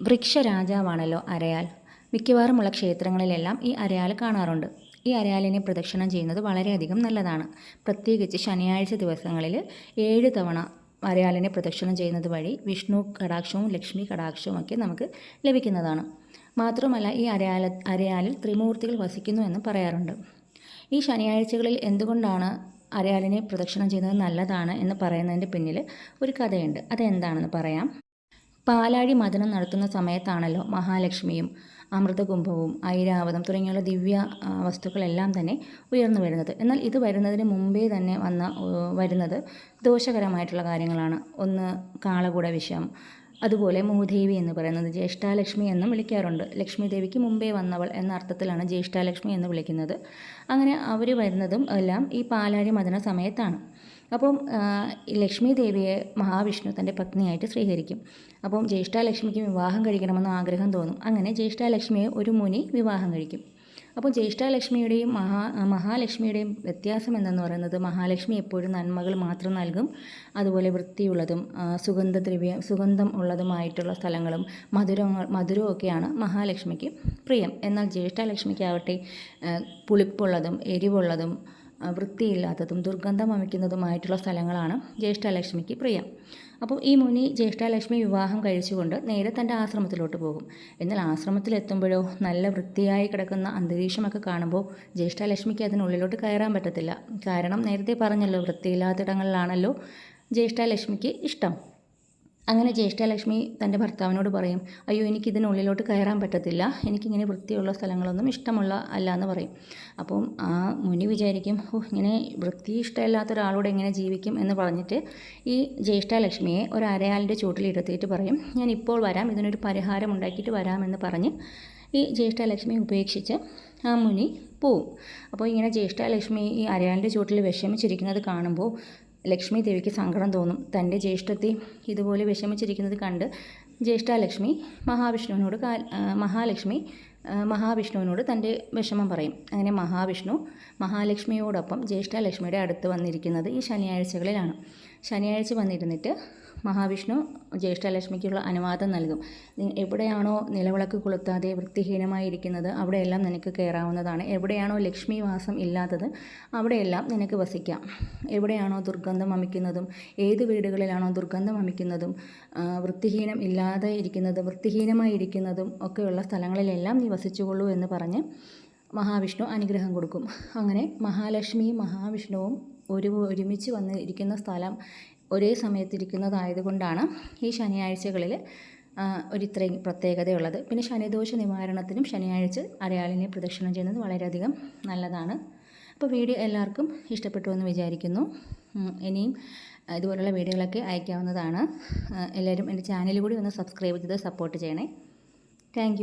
വൃക്ഷരാജാവാണല്ലോ അരയാൽ. മിക്കവാറുമുള്ള ക്ഷേത്രങ്ങളിലെല്ലാം ഈ അരയാൽ കാണാറുണ്ട്. ഈ അരയാലിനെ പ്രദക്ഷിണം ചെയ്യുന്നത് വളരെയധികം നല്ലതാണ്. പ്രത്യേകിച്ച് ശനിയാഴ്ച ദിവസങ്ങളിൽ 7 തവണ അരയാലിനെ പ്രദക്ഷിണം ചെയ്യുന്നത് വഴി വിഷ്ണു കടാക്ഷവും ലക്ഷ്മി കടാക്ഷവും ഒക്കെ നമുക്ക് ലഭിക്കുന്നതാണ്. മാത്രമല്ല ഈ അരയാലിൽ ത്രിമൂർത്തികൾ വസിക്കുന്നു എന്ന് പറയാറുണ്ട്. ഈ ശനിയാഴ്ചകളിൽ എന്തുകൊണ്ടാണ് അരയാലിനെ പ്രദക്ഷിണം ചെയ്യുന്നത് നല്ലതാണ് എന്ന് പറയുന്നതിൻ്റെ പിന്നിൽ ഒരു കഥയുണ്ട്. അതെന്താണെന്ന് പറയാം. പാലാഴി മദനം നടത്തുന്ന സമയത്താണല്ലോ മഹാലക്ഷ്മിയും അമൃതകുംഭവും ഐരാവതം തുടങ്ങിയുള്ള ദിവ്യ വസ്തുക്കളെല്ലാം തന്നെ ഉയർന്നു വരുന്നത്. എന്നാൽ ഇത് വരുന്നതിന് മുമ്പേ തന്നെ വരുന്നത് ദോഷകരമായിട്ടുള്ള കാര്യങ്ങളാണ്. ഒന്ന് കാളകൂട വിഷം, അതുപോലെ മൂദേവി എന്ന് പറയുന്നത് ജ്യേഷ്ഠാലക്ഷ്മി എന്നും വിളിക്കാറുണ്ട്. ലക്ഷ്മി ദേവിക്ക് മുമ്പേ വന്നവൾ എന്ന അർത്ഥത്തിലാണ് ജ്യേഷ്ഠാലക്ഷ്മി എന്ന് വിളിക്കുന്നത്. അങ്ങനെ അവർ വരുന്നതും എല്ലാം ഈ പാലാഴി മദന സമയത്താണ്. അപ്പം ലക്ഷ്മി ദേവിയെ മഹാവിഷ്ണു തൻ്റെ പത്നിയായിട്ട് സ്വീകരിക്കും. അപ്പം ജ്യേഷ്ഠാലക്ഷ്മിക്ക് വിവാഹം കഴിക്കണമെന്ന് ആഗ്രഹം തോന്നും. അങ്ങനെ ജ്യേഷ്ഠാലക്ഷ്മിയെ ഒരു മുനി വിവാഹം കഴിക്കും. അപ്പോൾ ജ്യേഷ്ഠാലക്ഷ്മിയുടെയും മഹാലക്ഷ്മിയുടെയും വ്യത്യാസം എന്തെന്ന് പറയുന്നത്, മഹാലക്ഷ്മി എപ്പോഴും നന്മകൾ മാത്രം നൽകും. അതുപോലെ വൃത്തിയുള്ളതും സുഗന്ധം ഉള്ളതുമായിട്ടുള്ള സ്ഥലങ്ങളും മധുരവും ഒക്കെയാണ് മഹാലക്ഷ്മിക്ക് പ്രിയം. എന്നാൽ ജ്യേഷ്ഠാലക്ഷ്മിക്കാവട്ടെ പുളിപ്പുള്ളതും എരിവുള്ളതും വൃത്തിയില്ലാത്തതും ദുർഗന്ധം വമിക്കുന്നതുമായിട്ടുള്ള സ്ഥലങ്ങളാണ് ജ്യേഷ്ഠാലക്ഷ്മിക്ക് പ്രിയം. അപ്പോൾ ഈ മുനി ജ്യേഷ്ഠാലക്ഷ്മി വിവാഹം കഴിച്ചുകൊണ്ട് നേരെ തൻ്റെ ആശ്രമത്തിലോട്ട് പോകും. എന്നാൽ ആശ്രമത്തിലെത്തുമ്പോഴോ നല്ല വൃത്തിയായി കിടക്കുന്ന അന്തരീക്ഷമൊക്കെ കാണുമ്പോൾ ജ്യേഷ്ഠാലക്ഷ്മിക്ക് അതിനുള്ളിലോട്ട് കയറാൻ പറ്റത്തില്ല. കാരണം നേരത്തെ പറഞ്ഞല്ലോ, വൃത്തിയില്ലാത്തിടങ്ങളിലാണല്ലോ ജ്യേഷ്ഠാലക്ഷ്മിക്ക് ഇഷ്ടം. അങ്ങനെ ജ്യേഷ്ഠാലക്ഷ്മി തൻ്റെ ഭർത്താവിനോട് പറയും, അയ്യോ എനിക്കിതിനുള്ളിലോട്ട് കയറാൻ പറ്റത്തില്ല, എനിക്കിങ്ങനെ വൃത്തിയുള്ള സ്ഥലങ്ങളൊന്നും അല്ല എന്ന് പറയും. അപ്പം ആ മുനി വിചാരിക്കും, ഇങ്ങനെ വൃത്തി ഇഷ്ടമില്ലാത്ത ഒരാളോട് എങ്ങനെ ജീവിക്കും എന്ന് പറഞ്ഞിട്ട് ഈ ജ്യേഷ്ഠാലക്ഷ്മിയെ ഒരു അരയാലിൻ്റെ ചൂട്ടിലിരുത്തിയിട്ട് പറയും, ഞാൻ ഇപ്പോൾ വരാം, ഇതിനൊരു പരിഹാരം ഉണ്ടാക്കിയിട്ട് വരാമെന്ന് പറഞ്ഞ് ഈ ജ്യേഷ്ഠാലക്ഷ്മി ഉപേക്ഷിച്ച് ആ മുനി പോവും. അപ്പോൾ ഇങ്ങനെ ജ്യേഷ്ഠാലക്ഷ്മി ഈ അരയാലിൻ്റെ ചൂട്ടിൽ വിഷമിച്ചിരിക്കുന്നത് കാണുമ്പോൾ ലക്ഷ്മി ദേവിക്ക് സങ്കടം തോന്നും. തൻ്റെ ജ്യേഷ്ഠത്തെ ഇതുപോലെ വിഷമിച്ചിരിക്കുന്നത് കണ്ട് ജ്യേഷ്ഠാലക്ഷ്മി മഹാവിഷ്ണുവിനോട് തൻ്റെ വിഷമം പറയും. അങ്ങനെ മഹാലക്ഷ്മിയോടൊപ്പം ജ്യേഷ്ഠാലക്ഷ്മിയുടെ അടുത്ത് വന്നിരിക്കുന്നത് ഈ ശനിയാഴ്ചകളിലാണ്. ശനിയാഴ്ച വന്നിരുന്നിട്ട് മഹാവിഷ്ണു ജ്യേഷ്ഠാലക്ഷ്മിക്കുള്ള അനുവാദം നൽകും. എവിടെയാണോ നിലവിളക്ക് കൊളുത്താതെ വൃത്തിഹീനമായിരിക്കുന്നത് അവിടെയെല്ലാം നിനക്ക് കയറാവുന്നതാണ്. എവിടെയാണോ ലക്ഷ്മി വാസം ഇല്ലാത്തത് അവിടെയെല്ലാം നിനക്ക് വസിക്കാം. എവിടെയാണോ ദുർഗന്ധം വമിക്കുന്നതും, ഏത് വീടുകളിലാണോ ദുർഗന്ധം വമിക്കുന്നതും വൃത്തിഹീനമായിരിക്കുന്നതും ഒക്കെയുള്ള സ്ഥലങ്ങളിലെല്ലാം നീ വസിച്ചുകൊള്ളൂ എന്ന് പറഞ്ഞ് മഹാവിഷ്ണു അനുഗ്രഹം കൊടുക്കും. അങ്ങനെ മഹാലക്ഷ്മിയും മഹാവിഷ്ണുവും ഒരുമിച്ച് വന്ന് ഇരിക്കുന്ന സ്ഥലം ഒരേ സമയത്തിരിക്കുന്നതായതുകൊണ്ടാണ് ഈ ശനിയാഴ്ചകളിൽ ഇത്രയും പ്രത്യേകതയുള്ളത്. പിന്നെ ശനിദോഷ നിവാരണത്തിനും ശനിയാഴ്ച അരയാലിനെ പ്രദക്ഷിണം ചെയ്യുന്നത് വളരെയധികം നല്ലതാണ്. അപ്പോൾ വീഡിയോ എല്ലാവർക്കും ഇഷ്ടപ്പെട്ടു എന്ന് വിചാരിക്കുന്നു. ഇനിയും ഇതുപോലുള്ള വീഡിയോകളൊക്കെ അയക്കാവുന്നതാണ്. എല്ലാവരും എൻ്റെ ചാനൽ കൂടി ഒന്ന് സബ്സ്ക്രൈബ് ചെയ്ത് സപ്പോർട്ട് ചെയ്യണേ. താങ്ക്